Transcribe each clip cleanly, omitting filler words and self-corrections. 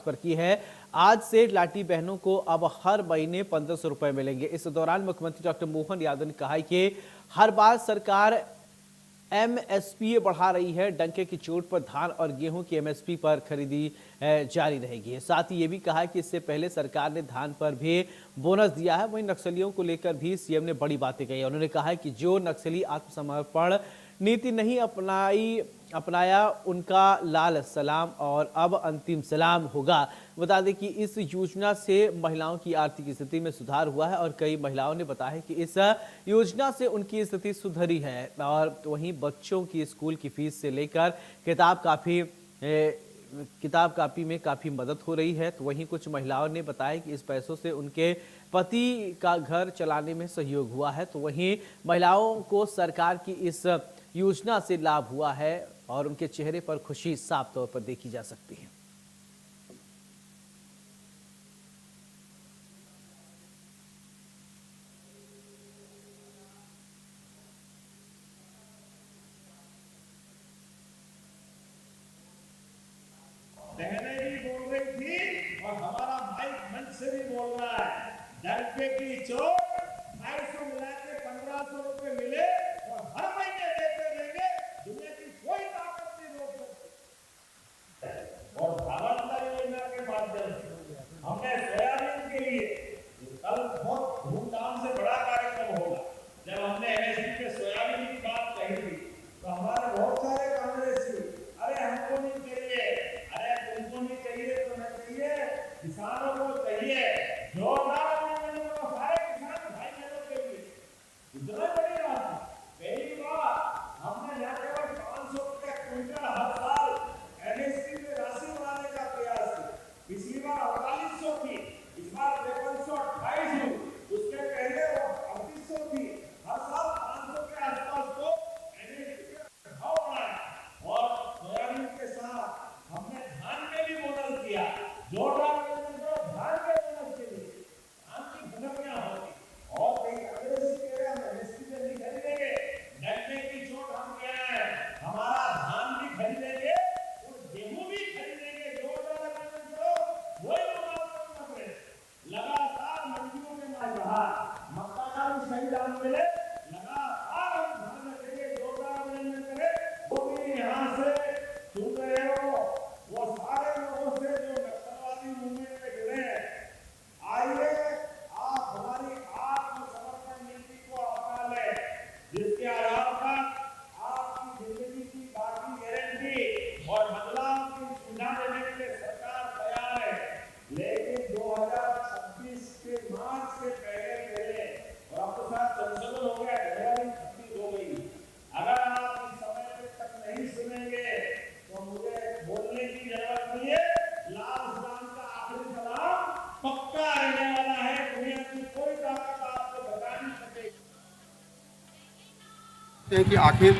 पर की है। आज से लाटी बहनों को अब हर महीने 1500 रुपए मिलेंगे। इस दौरान मुख्यमंत्री डॉक्टर मोहन यादव ने कहा कि हर बार सरकार एमएसपी बढ़ा रही है। डंके की चोट पर धान और गेहूं की एमएसपी पर खरीदी जारी रहेगी। साथ ही ये भी कहा कि इससे पहले सरकार ने धान पर भी बोनस दिया है। वहीं नक्सलियों को लेकर भी सीएम ने बड़ी बातें कही। उन्होंने कहा कि जो नक्सली आत्मसमर्पण नीति नहीं अपनाया उनका लाल सलाम और अब अंतिम सलाम होगा। बता दें कि इस योजना से महिलाओं की आर्थिक स्थिति में सुधार हुआ है और कई महिलाओं ने बताया कि इस योजना से उनकी स्थिति सुधरी है। और वहीं बच्चों की स्कूल की फीस से लेकर किताब कापी में काफी मदद हो रही है। तो वहीं कुछ महिलाओं ने बताया कि इस पैसों से उनके पति का घर चलाने में सहयोग हुआ है। तो वहीं महिलाओं को सरकार की इस योजना से लाभ हुआ है और उनके चेहरे पर खुशी साफ तौर पर देखी जा सकती है। बहनें भी बोल रही थी और हमारा भाई मंच से भी बोल रहा है, डंके की चोट 250 मिला के 1500 रुपए मिले और हर महीने देते रहेंगे। दुनिया की कोई ताकत नहीं रोक सकती। और भावांतर योजना के माध्यम से हमने सोयाबीन के लिए कल बहुत धूमधाम से बड़ा कार्यक्रम होगा। जब हमने एमएसपी पे सोयाबीन की बात कही थी तो हमारे बहुत सारे कांग्रेसी अरे हमको नहीं चाहिए, अरे तुमको नहीं चाहिए तो नहीं चाहिए, किसानों को चाहिए। जोरदार सारे किसान भाई बहनों के लिए इतना बड़ी बात है। पहली बार हमने यहाँ केवल 500 रुपये क्विंटल हर साल एमएसपी में राशि बढ़ाने का प्रयास किया। पिछली बार 4800 थी, इस बार 5328 हुई, उसके पहले 3800 थी। हर साल 500 के आसपास को एमएसपी का भाव बढ़ाया और सोयाबीन के साथ हमने धान में भी बोनस दिया। जोरदार धान के बोनस के लिए धान की भनकियां होती और कई कांग्रेस कह रहे हम एमएसपी से नहीं खरीदेंगे, डंके की चोट हम कह रहे हैं हमारा धान भी खरीदेंगे और गेहूं भी खरीदेंगे। जोरदार वही पकड़े लगातार मंडियों में माल रहा, मक्का का भी सही दाम मिले, लगातार हम ध्यान रखेंगे। जोरदार अभिनंदन करें वो भी यहाँ से सुन रहे हो, वो सारे लोगों से जो नक्सलवादी मूवमेंट में जुड़े हैं। आइए आप हमारी आत्मसमर्पण नीति को अपना लें, जिसके आधार पर आपकी जिंदगी की बाकी गारंटी और बदलाव की सुविधा देने के लिए सरकार तैयार है। लेकिन 2026 के मार्च से पहले और अब तो शायद संशोधन हो गया, जनवरी 26 हो गई। अगर आप इस समय तक नहीं सुनेंगे तो मुझे बोलने की जरूरत नहीं है। लाल सलाम का आखिरी सलाम पक्का रहने वाला है। दुनिया की कोई ताकत आपको बता नहीं सकेगी कि आखिर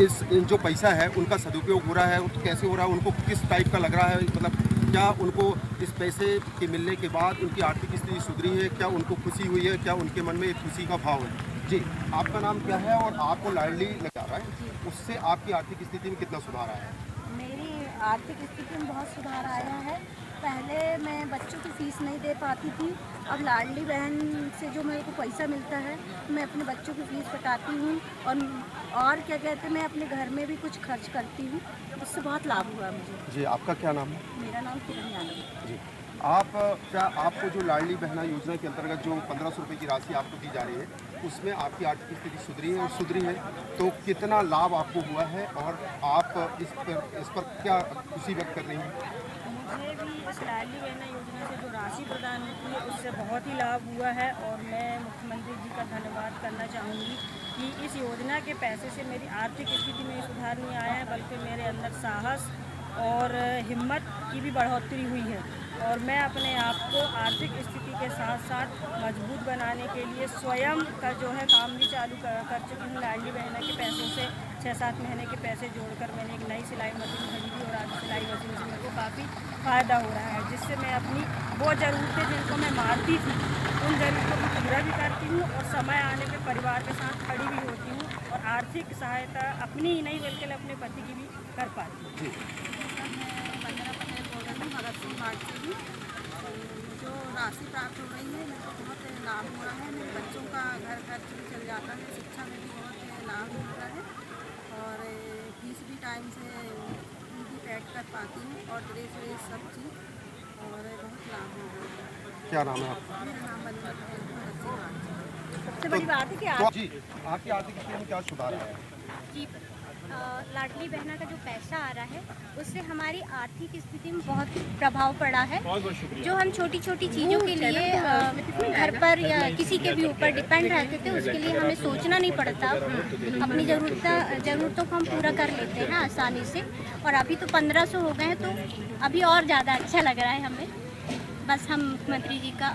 इस जो पैसा है उनका सदुपयोग हो रहा है, तो कैसे हो रहा है, उनको किस टाइप का लग रहा है, मतलब क्या उनको इस पैसे के मिलने के बाद उनकी आर्थिक स्थिति सुधरी है, क्या उनको खुशी हुई है, क्या उनके मन में एक खुशी का भाव है। जी, आपका नाम क्या है और आपको लाडली लगा रहा है, उससे आपकी आर्थिक स्थिति में कितना सुधार आया है? मेरी आर्थिक स्थिति में बहुत सुधार आया है। पहले मैं बच्चों की फ़ीस नहीं दे पाती थी, अब लाडली बहन से जो मेरे को पैसा मिलता है मैं अपने बच्चों की फ़ीस पटाती हूँ और क्या कहते हैं मैं अपने घर में भी कुछ खर्च करती हूँ। उससे बहुत लाभ हुआ मुझे। जी, आपका क्या नाम है? मेरा नाम किरण यादव है। जी, आपको जो लाडली बहना योजना के अंतर्गत जो 1500 रुपये की राशि आपको दी जा रही है, उसमें आपकी आर्थिक स्थिति सुधरी है तो कितना लाभ आपको हुआ है और आप इस पर क्या खुशी व्यक्त कर रही हैं? मुझे भी इस लाडली बहना योजना से जो राशि प्रदान होती है उससे बहुत ही लाभ हुआ है और मैं मुख्यमंत्री जी का धन्यवाद करना चाहूँगी कि इस योजना के पैसे से मेरी आर्थिक स्थिति में सुधार नहीं आया है, बल्कि मेरे अंदर साहस और हिम्मत की भी बढ़ोतरी हुई है। और मैं अपने आप को आर्थिक स्थिति के साथ साथ मजबूत बनाने के लिए स्वयं का जो है काम भी चालू कर चुकी हूँ। लाडली बहना के पैसों से 6-7 महीने के पैसे जोड़कर मैंने एक नई सिलाई मशीन खरीदी और आज सिलाई मशीन से मेरे को काफ़ी फ़ायदा हो रहा है, जिससे मैं अपनी वो ज़रूरतें जिनको मैं मारती थी उन ज़रूरतों को पूरा भी करती हूँ और समय आने पर परिवार के साथ खड़ी भी होती हूँ और आर्थिक सहायता अपनी ही नहीं बल्कि अपने पति की भी कर पाती हूँ। हूँ भगत सिंह मार्ग से ही। जो राशि प्राप्त हो रही है मेरे को बहुत लाभ हो रहा है। मेरे बच्चों का घर खर्च भी चल जाता है, शिक्षा में भी बहुत लाभ मिल रहा है और फीस भी टाइम से भी पैड कर पाती हूँ और ड्रेस व्रेस सब चीज़ और बहुत लाभ हो रहा है। क्या नाम है आपका? मेरा नाम बंदर है, भगत सिंह मार्ग से। सबसे बड़ी बात है कि तो जी, आपकी आर्थिक स्थिति में क्या सुधार है? जी लाडली बहना का जो पैसा आ रहा है उससे हमारी आर्थिक स्थिति में बहुत प्रभाव पड़ा है। जो हम छोटी छोटी चीज़ों के लिए घर पर या किसी के भी ऊपर डिपेंड रहते थे उसके लिए हमें सोचना नहीं पड़ता। अपनी ज़रूरतों को हम पूरा कर लेते हैं आसानी से और अभी तो 1500 हो गए हैं तो अभी और ज़्यादा अच्छा लग रहा है हमें। बस हम मुख्यमंत्री जी का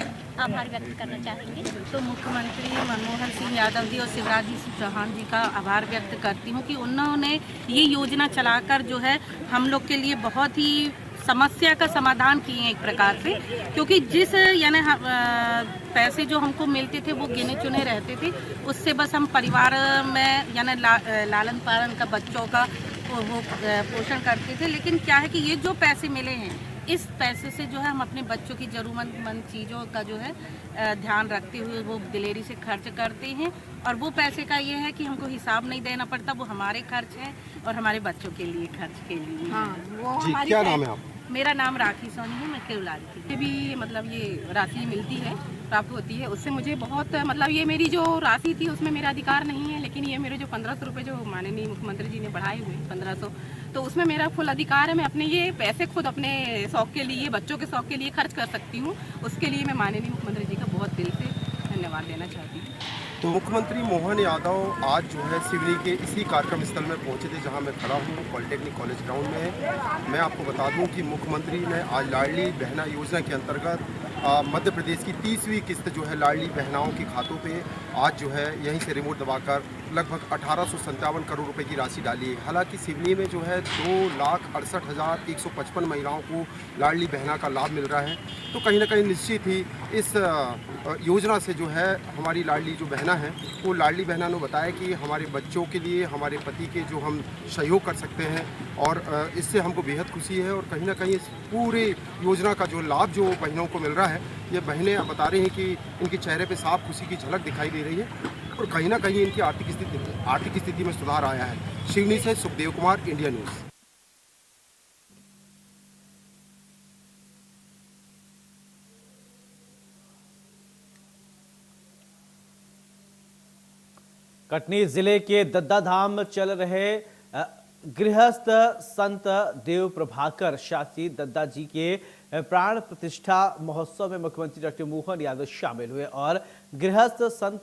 आभार व्यक्त करना चाहेंगे। तो मुख्यमंत्री मनमोहन सिंह यादव जी और शिवराज सिंह चौहान जी का आभार व्यक्त करती हूँ कि उन्होंने ये योजना चलाकर जो है हम लोग के लिए बहुत ही समस्या का समाधान किए हैं एक प्रकार से। क्योंकि जिस यानी पैसे जो हमको मिलते थे वो गिने चुने रहते थे, उससे बस हम परिवार में यानी लालन पालन का बच्चों का वो पोषण करते थे। लेकिन क्या है कि ये जो पैसे मिले हैं इस पैसे से जो है हम अपने बच्चों की ज़रूरतमंद चीज़ों का जो है ध्यान रखते हुए वो दिलेरी से खर्च करते हैं और वो पैसे का ये है कि हमको हिसाब नहीं देना पड़ता, वो हमारे खर्च हैं और हमारे बच्चों के लिए खर्च के लिए। हाँ, वो जी, क्या नाम है आप? मेरा नाम राखी सोनी है, मैं केवलारी की। भी मतलब ये राशि मिलती है, प्राप्त होती है, उससे मुझे बहुत मतलब ये मेरी जो राशि थी उसमें मेरा अधिकार नहीं है, लेकिन ये मेरे जो 1500 रुपये जो माननीय मुख्यमंत्री जी ने बढ़ाए हुए 1500, तो उसमें मेरा फुल अधिकार है। मैं अपने ये पैसे खुद अपने शौक़ के लिए, बच्चों के शौक़ के लिए खर्च कर सकती हूँ। उसके लिए मैं माननीय मुख्यमंत्री जी का बहुत दिल से धन्यवाद देना चाहती हूँ। तो मुख्यमंत्री मोहन यादव आज जो है सिवनी के इसी कार्यक्रम स्थल में पहुंचे थे जहां मैं खड़ा हूं, पॉलिटेक्निक कॉलेज ग्राउंड में। मैं आपको बता दूं कि मुख्यमंत्री ने आज लाडली बहना योजना के अंतर्गत मध्य प्रदेश की 30वीं किस्त जो है लाडली बहनाओं के खातों पे आज जो है यहीं से रिमोट दबाकर लगभग 1857 करोड़ रुपए की राशि डाली है। हालांकि सिवनी में जो है 2,68,155 महिलाओं को लाडली बहना का लाभ मिल रहा है। तो कहीं ना कहीं निश्चित ही इस योजना से जो है हमारी लाडली जो बहना है वो लाडली बहना ने बताया कि हमारे बच्चों के लिए, हमारे पति के जो हम सहयोग कर सकते हैं और इससे हमको बेहद खुशी है। और कहीं ना कहीं इस पूरे योजना का जो लाभ जो बहनों को मिल रहा है, ये बहनें बता रही हैं कि इनके चेहरे पे साफ खुशी की झलक दिखाई दे रही है और कहीं ना कहीं इनकी आर्थिक स्थिति में सुधार आया है। सिवनी से सुखदेव कुमार, इंडिया न्यूज़। कटनी जिले के दद्दा धाम चल रहे गृहस्थ संत देव प्रभाकर शास्त्री दद्दा जी के प्राण प्रतिष्ठा महोत्सव में मुख्यमंत्री डॉक्टर मोहन यादव शामिल हुए और गृहस्थ संत